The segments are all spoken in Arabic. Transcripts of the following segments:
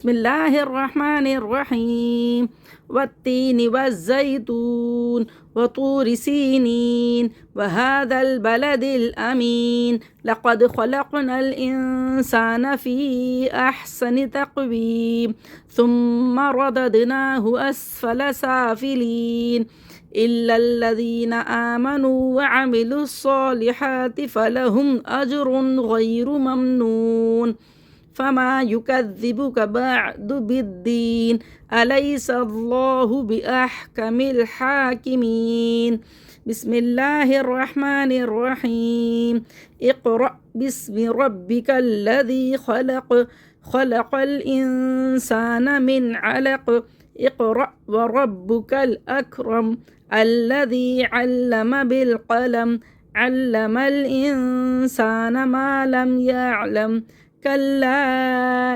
بسم الله الرحمن الرحيم والتين والزيتون وطور سينين وهذا البلد الأمين لقد خلقنا الإنسان في أحسن تقويم ثم رددناه أسفل سافلين إلا الذين آمنوا وعملوا الصالحات فلهم أجر غير ممنون فما يكذبك بعد بالدين أليس الله بأحكم الحاكمين بسم الله الرحمن الرحيم اقرأ باسم ربك الذي خلق الإنسان من علق اقرأ وربك الأكرم الذي علم بالقلم علم الإنسان ما لم يعلم كلا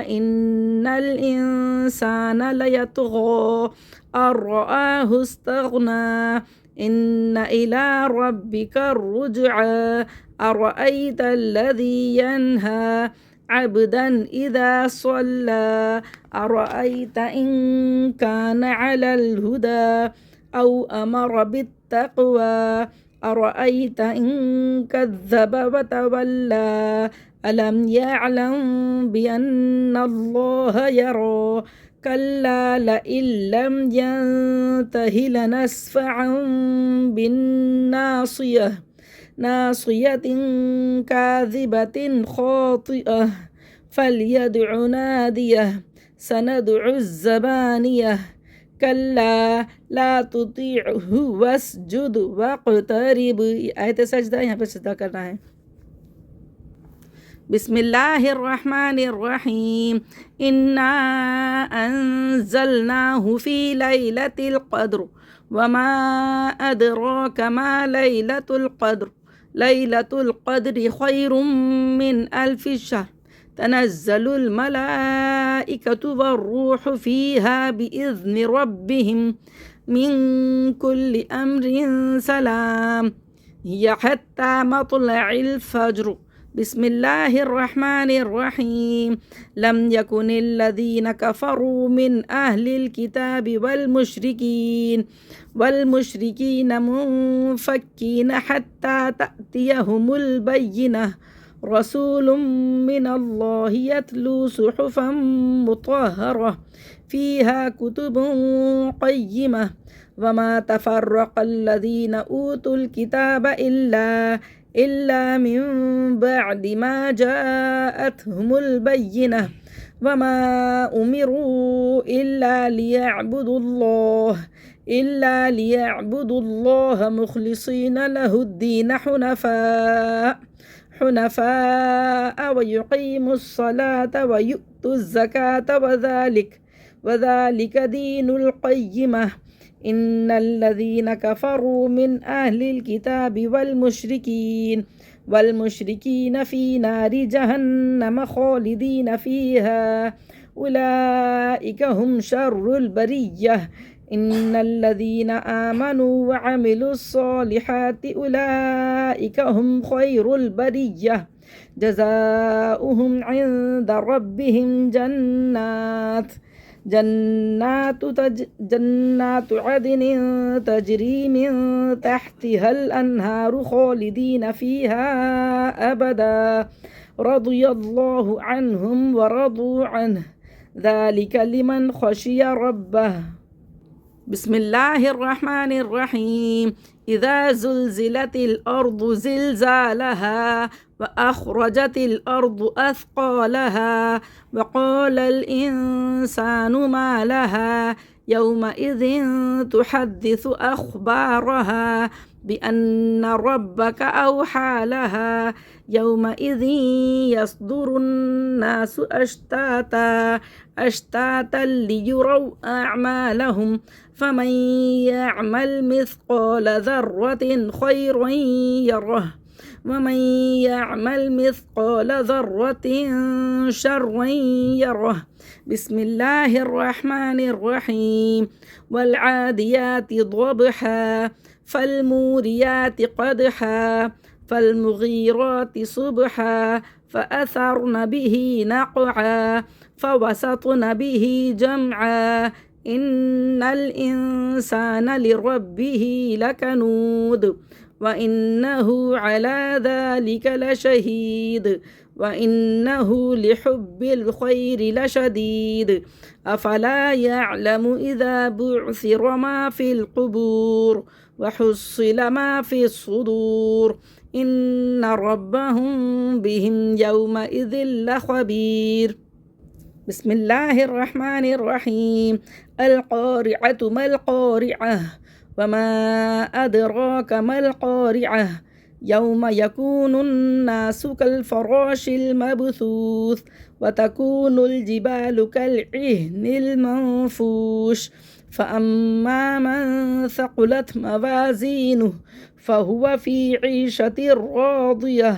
إن الإنسان ليطغى أن رآه استغنى إن إلى ربك الرجعى أرأيت الذي ينهى عبدا إذا صلى أرأيت إن كان على الهدى أو أمر بالتقوى أرأيت إن كذب وتولى ألم يعلم بأن الله يرى كلا لئن لم ينته لنسفعا بالناصية ناصية كاذبة خاطئة فليدع ناديه سندع الزبانية كلا لا تطيعه واسجد واقترب آयत सजदा यहाँ पे सजदा करना है بسم الله الرحمن الرحيم إنا أنزلناه في ليلة القدر وما أدراك ما ليلة القدر ليلة القدر خير من 1000 شهر تنزل الملائكة والروح فيها بإذن ربهم من كل أمر سلام هي حتى مطلع الفجر بسم الله الرحمن الرحيم لم يكن الذين كفروا من أهل الكتاب والمشركين منفكين حتى تأتيهم البينة رسول من الله يتلو صحفا مطهرة فيها كتب قيمة وما تفرق الذين أوتوا الكتاب إلا من بعد ما جاءتهم البينة وما أمروا إلا ليعبدوا الله مخلصين له الدين حنفاء ويقيموا الصلاة ويؤتوا الزكاة وذلك دين القيمة إن الذين كفروا من أهل الكتاب والمشركين في نار جهنم خالدين فيها أولئك هم شر البرية إن الذين آمنوا وعملوا الصالحات أولئك هم خير البرية جزاؤهم عند ربهم جنات عدن تجري من تحتها الأنهار خالدين فيها أبدا رضي الله عنهم ورضوا عنه ذلك لمن خشي ربه بسم الله الرحمن الرحيم إذا زلزلت الأرض زلزالها وأخرجت الأرض أثقالها وقال الإنسان ما لها يومئذ تحدث أخبارها بأن ربك أوحى لها يومئذ يصدر الناس أشتاتا ليروا أعمالهم فمن يعمل مثقال ذرة خيرا يره ومن يعمل مثقال ذرة شرا يره بسم الله الرحمن الرحيم والعاديات ضبحا فالموريات قدحا فالمغيرات صبحا فأثرن به نقعا فوسطن به جمعا إن الإنسان لربه لكنود وإنه على ذلك لشهيد وإنه لحب الخير لشديد أفلا يعلم إذا بعثر ما في القبور وحصل ما في الصدور إن ربهم بهم يومئذ لخبير. بسم الله الرحمن الرحيم. القارعة ما القارعة وما أدراك ما القارعة يوم يكون الناس كالفراش المبثوث وتكون الجبال كالعهن المنفوش فأما من ثقلت موازينه فهو في عيشة راضية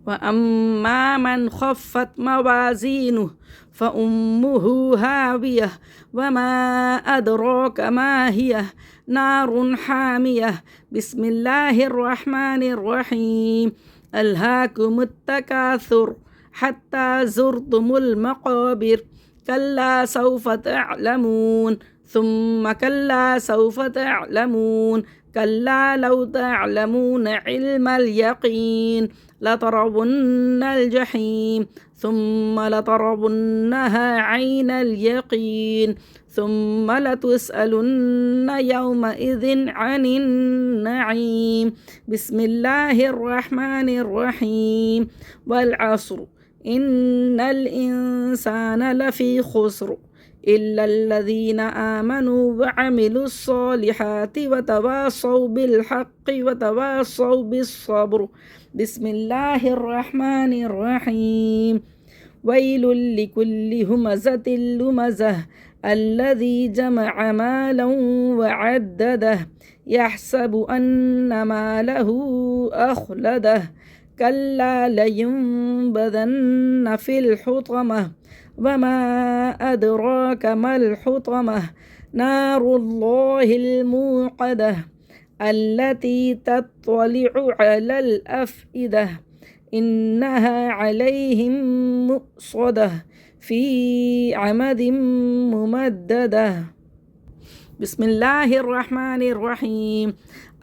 وأما من خفت موازينه فأمه هاوية وما أدراك ما هي نار حامية. بسم الله الرحمن الرحيم. ألهاكم التكاثر حتى زرتم المقابر كلا سوف تعلمون ثم كلا سوف تعلمون كلا لو تعلمون علم اليقين لترون الجحيم ثم لترونها عين اليقين ثم لتسألن يومئذ عن النعيم. بسم الله الرحمن الرحيم. والعصر إن الإنسان لفي خسر إلا الذين آمنوا وعملوا الصالحات وتواصوا بالحق وتواصوا بالصبر. بسم الله الرحمن الرحيم. ويل لكل همزة لمزة الذي جمع مالا وعدده يحسب أن ماله أخلده كلا لينبذن في الحطمة وما أدراك ما الحطمة نار الله الموقدة التي تطلع على الأفئدة إنها عليهم مؤصدة في عمد ممددة. بسم الله الرحمن الرحيم.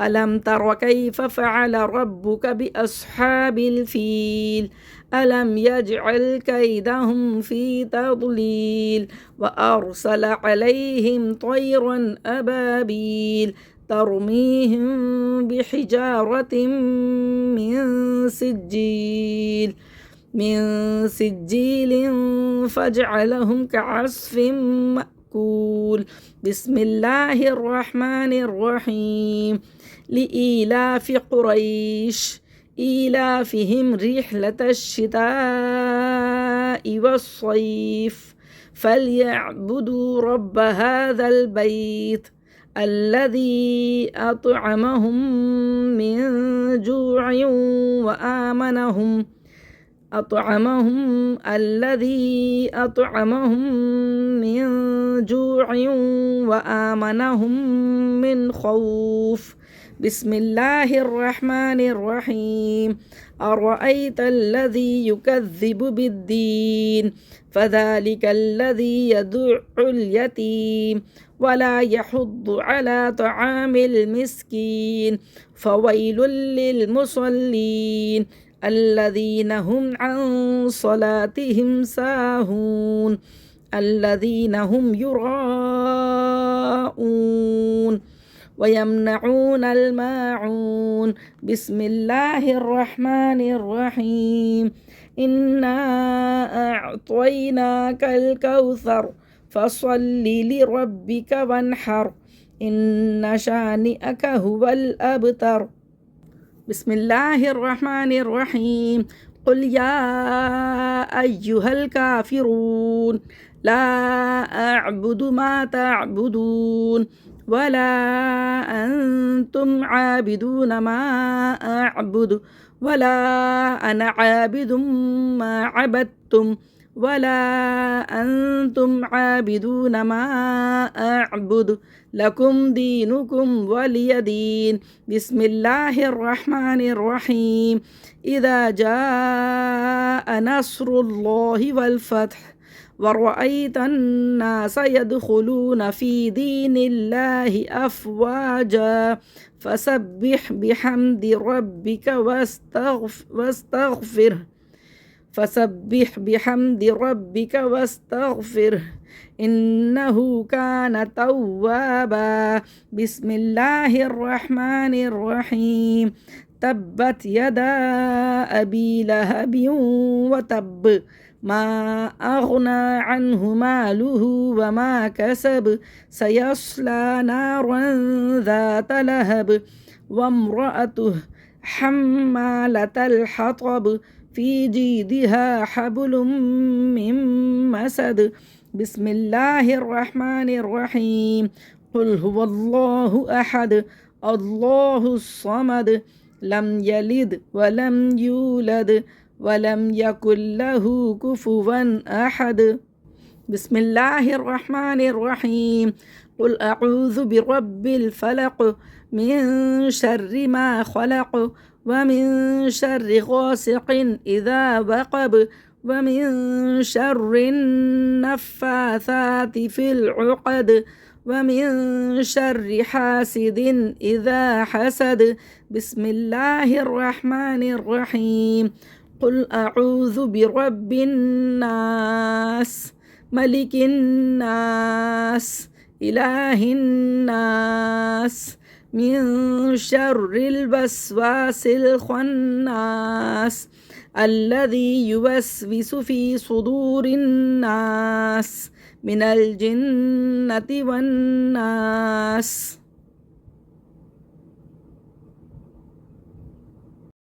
ألم تر كيف فعل ربك بأصحاب الفيل ألم يجعل كيدهم في تضليل وأرسل عليهم طيرا أبابيل ترميهم بحجارة من سجيل فجعلهم كعصف مأكول. بسم الله الرحمن الرحيم. لإيلاف قريش إيلافهم رحلة الشتاء والصيف فليعبدوا رب هذا البيت الذي أطعمهم من جوع وآمنهم من خوف. بسم الله الرحمن الرحيم. أرأيت الذي يكذب بالدين فذلك الذي يدع اليتيم ولا يحض على طعام المسكين فويل للمصلين الذين هم عن صلاتهم ساهون الذين هم يراءون ويمنعون الماعون. بسم الله الرحمن الرحيم. إنا أعطيناك الكوثر فصل لربك وانحر إن شانئك هو الأبتر. بسم الله الرحمن الرحيم. قل يا أيها الكافرون لا أعبد ما تعبدون ولا أنتم عابدون ما أعبد ولا أنا عابد ما عبدتم ولا أنتم عابدون ما أعبد لكم دينكم ولي دين. بسم الله الرحمن الرحيم. إذا جاء نصر الله والفتح ورأيت الناس يدخلون في دين الله أفواجا فسبح بحمد ربك واستغفره إنه كان توابا. بسم الله الرحمن الرحيم. تبت يدا أبي لهب وتب ما أغنى عنه ماله وما كسب سيصلى نارا ذات لهب وامرأته حمالة الحطب في جيدها حبل من مسد. بسم الله الرحمن الرحيم. قل هو الله أحد الله الصمد لم يلد ولم يولد ولم يكن له كفوا أحد. بسم الله الرحمن الرحيم. قل أعوذ برب الفلق من شر ما خلق ومن شر غاسق إذا وقب ومن شر النفاثات في العقد ومن شر حاسد إذا حسد. بسم الله الرحمن الرحيم. قل أعوذ برب الناس ملك الناس إله الناس من شر الوسواس الخناس الذي يوسوس في صدور الناس من الجنة والناس.